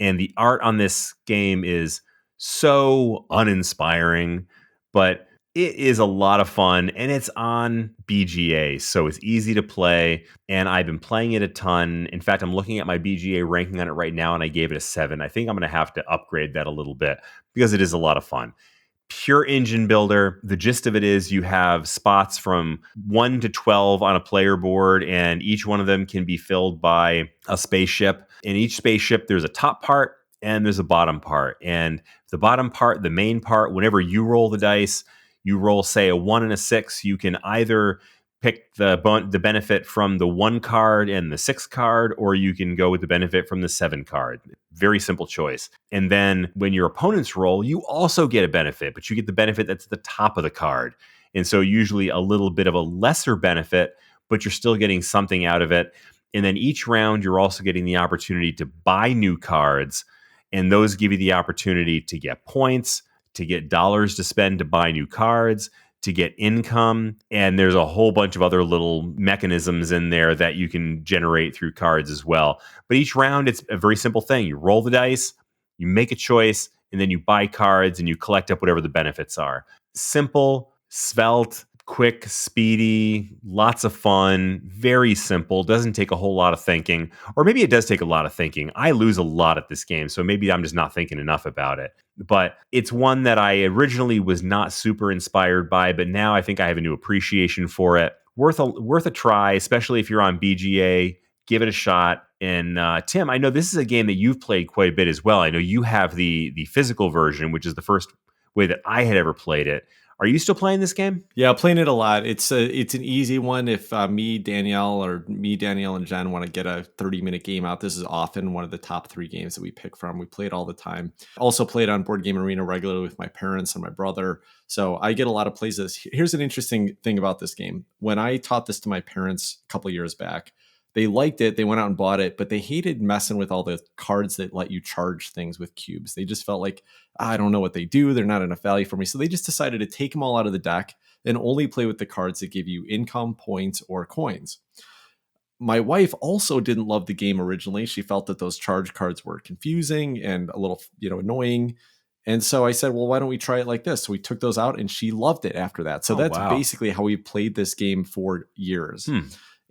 and the art on this game is so uninspiring, but it is a lot of fun, and it's on BGA, so it's easy to play, and I've been playing it a ton. In fact, I'm looking at my BGA ranking on it right now, and I gave it a 7. I think I'm going to have to upgrade that a little bit because it is a lot of fun. Pure engine builder. The gist of it is you have spots from 1 to 12 on a player board, and each one of them can be filled by a spaceship. In each spaceship, there's a top part and there's a bottom part. And the bottom part, the main part, whenever you roll the dice, you roll, say, a 1 and a 6, you can either pick the benefit from the 1 card and the 6 card, or you can go with the benefit from the 7 card. Very simple choice. And then when your opponents roll, you also get a benefit, but you get the benefit that's at the top of the card. And so usually a little bit of a lesser benefit, but you're still getting something out of it. And then each round, you're also getting the opportunity to buy new cards, and those give you the opportunity to get points, to get dollars to spend to buy new cards, to get income. And there's a whole bunch of other little mechanisms in there that you can generate through cards as well. But each round, it's a very simple thing. You roll the dice, you make a choice, and then you buy cards and you collect up whatever the benefits are. Simple, svelte, quick, speedy, lots of fun, very simple, doesn't take a whole lot of thinking. Or maybe it does take a lot of thinking. I lose a lot at this game, so maybe I'm just not thinking enough about it. But it's one that I originally was not super inspired by, but now I think I have a new appreciation for it. Worth a try, especially if you're on BGA. Give it a shot. And Tim, I know this is a game that you've played quite a bit as well. I know you have the physical version, which is the first way that I had ever played it. Are you still playing this game? Yeah, playing it a lot. It's an easy one. If Danielle, and Jen want to get a 30-minute game out, this is often one of the top 3 games that we pick from. We play it all the time. Also play it on Board Game Arena regularly with my parents and my brother. So I get a lot of plays of this. Here's an interesting thing about this game. When I taught this to my parents a couple years back, they liked it. They went out and bought it, but they hated messing with all the cards that let you charge things with cubes. They just felt like, I don't know what they do. They're not enough value for me. So they just decided to take them all out of the deck and only play with the cards that give you income, points, or coins. My wife also didn't love the game originally. She felt that those charge cards were confusing and a little, annoying. And so I said, well, why don't we try it like this? So we took those out and she loved it after that. So that's basically how we played this game for years.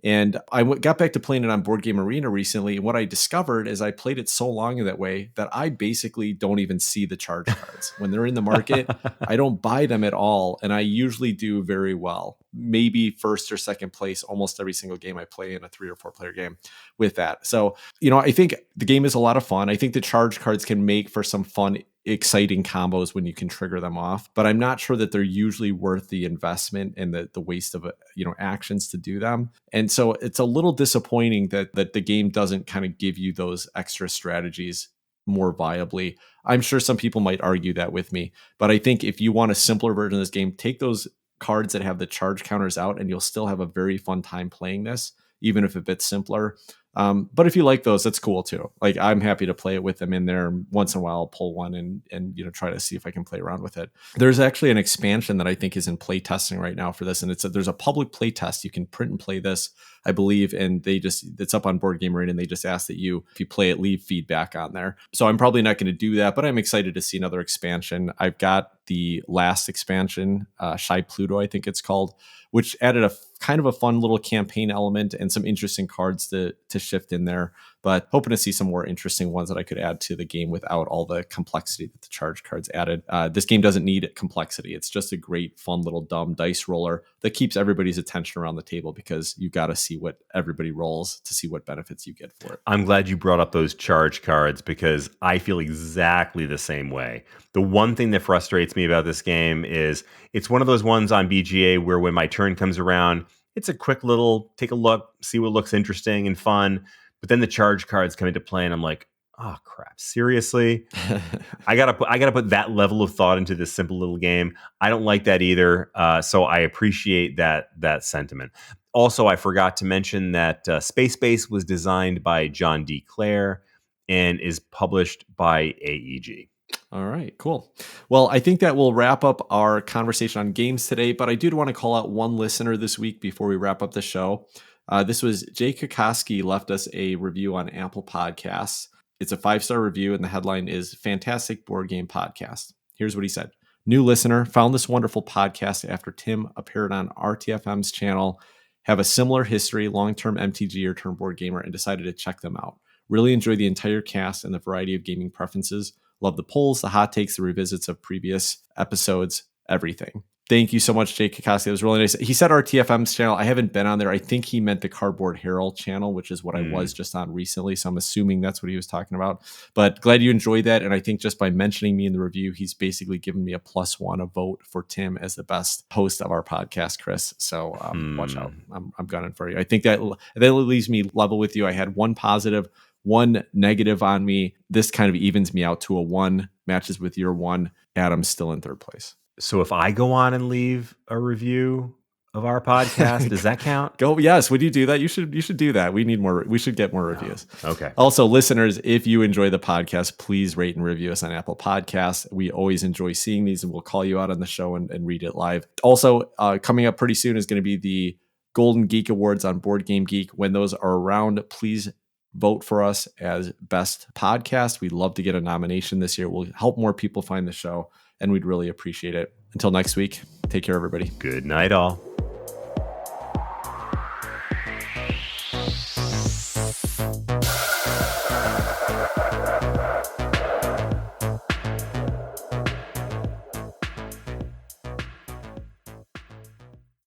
And I got back to playing it on Board Game Arena recently. And what I discovered is I played it so long in that way that I basically don't even see the charge cards. When they're in the market, I don't buy them at all. And I usually do very well. Maybe first or second place almost every single game I play in a 3 or 4 player game with that. So, I think the game is a lot of fun. I think the charge cards can make for some fun, exciting combos when you can trigger them off, but I'm not sure that they're usually worth the investment and the waste of actions to do them. And so it's a little disappointing that the game doesn't kind of give you those extra strategies more viably. I'm sure some people might argue that with me, but I think if you want a simpler version of this game, take those cards that have the charge counters out and you'll still have a very fun time playing this, even if a bit simpler. But if you like those, that's cool too. Like I'm happy to play it with them in there. Once in a while, I'll pull one and try to see if I can play around with it. There's actually an expansion that I think is in play testing right now for this, and there's a public play test. You can print and play this, I believe, and it's up on Board Game Arena, and they just ask that if you play it, leave feedback on there. So I'm probably not going to do that, but I'm excited to see another expansion. I've got the last expansion, Shy Pluto, I think it's called, which added a kind of a fun little campaign element and some interesting cards to shift in there. But hoping to see some more interesting ones that I could add to the game without all the complexity that the charge cards added. This game doesn't need complexity. It's just a great, fun little dumb dice roller that keeps everybody's attention around the table because you got to see what everybody rolls to see what benefits you get for it. I'm glad you brought up those charge cards because I feel exactly the same way. The one thing that frustrates me about this game is it's one of those ones on BGA where when my turn comes around, it's a quick little take a look, see what looks interesting and fun. But then the charge cards come into play and I'm like, oh crap, seriously? I gotta put that level of thought into this simple little game. I don't like that either. So I appreciate that sentiment. Also, I forgot to mention that Space Base was designed by John D. Clare and is published by AEG. All right, cool. Well, I think that will wrap up our conversation on games today, but I did want to call out one listener this week before we wrap up the show. This was Jay Kokoski left us a review on Apple Podcasts. It's a 5-star review, and the headline is Fantastic Board Game Podcast. Here's what he said. New listener, found this wonderful podcast after Tim appeared on RTFM's channel, have a similar history, long-term MTG or turn board gamer, and decided to check them out. Really enjoy the entire cast and the variety of gaming preferences. Love the polls, the hot takes, the revisits of previous episodes, everything. Thank you so much, Jake Kokoski. It was really nice. He said RTFM's channel. I haven't been on there. I think he meant the Cardboard Herald channel, which is what I was just on recently. So I'm assuming that's what he was talking about. But glad you enjoyed that. And I think just by mentioning me in the review, he's basically given me a +1, a vote for Tim as the best host of our podcast, Chris. So watch out. I'm gunning for you. I think that leaves me level with you. I had one positive, one negative on me. This kind of evens me out to a 1, matches with your 1. Adam's still in 3rd place. So if I go on and leave a review, of our podcast. Does that count? Go. Yes. Would you do that? You should do that. We should get more reviews. Okay. Also, listeners, if you enjoy the podcast, please rate and review us on Apple Podcasts. We always enjoy seeing these, and we'll call you out on the show and read it live. Also, coming up pretty soon is going to be the Golden Geek Awards on Board Game Geek. When those are around, please vote for us as best podcast. We'd love to get a nomination this year. We'll help more people find the show, and we'd really appreciate it. Until next week, take care, everybody. Good night, all.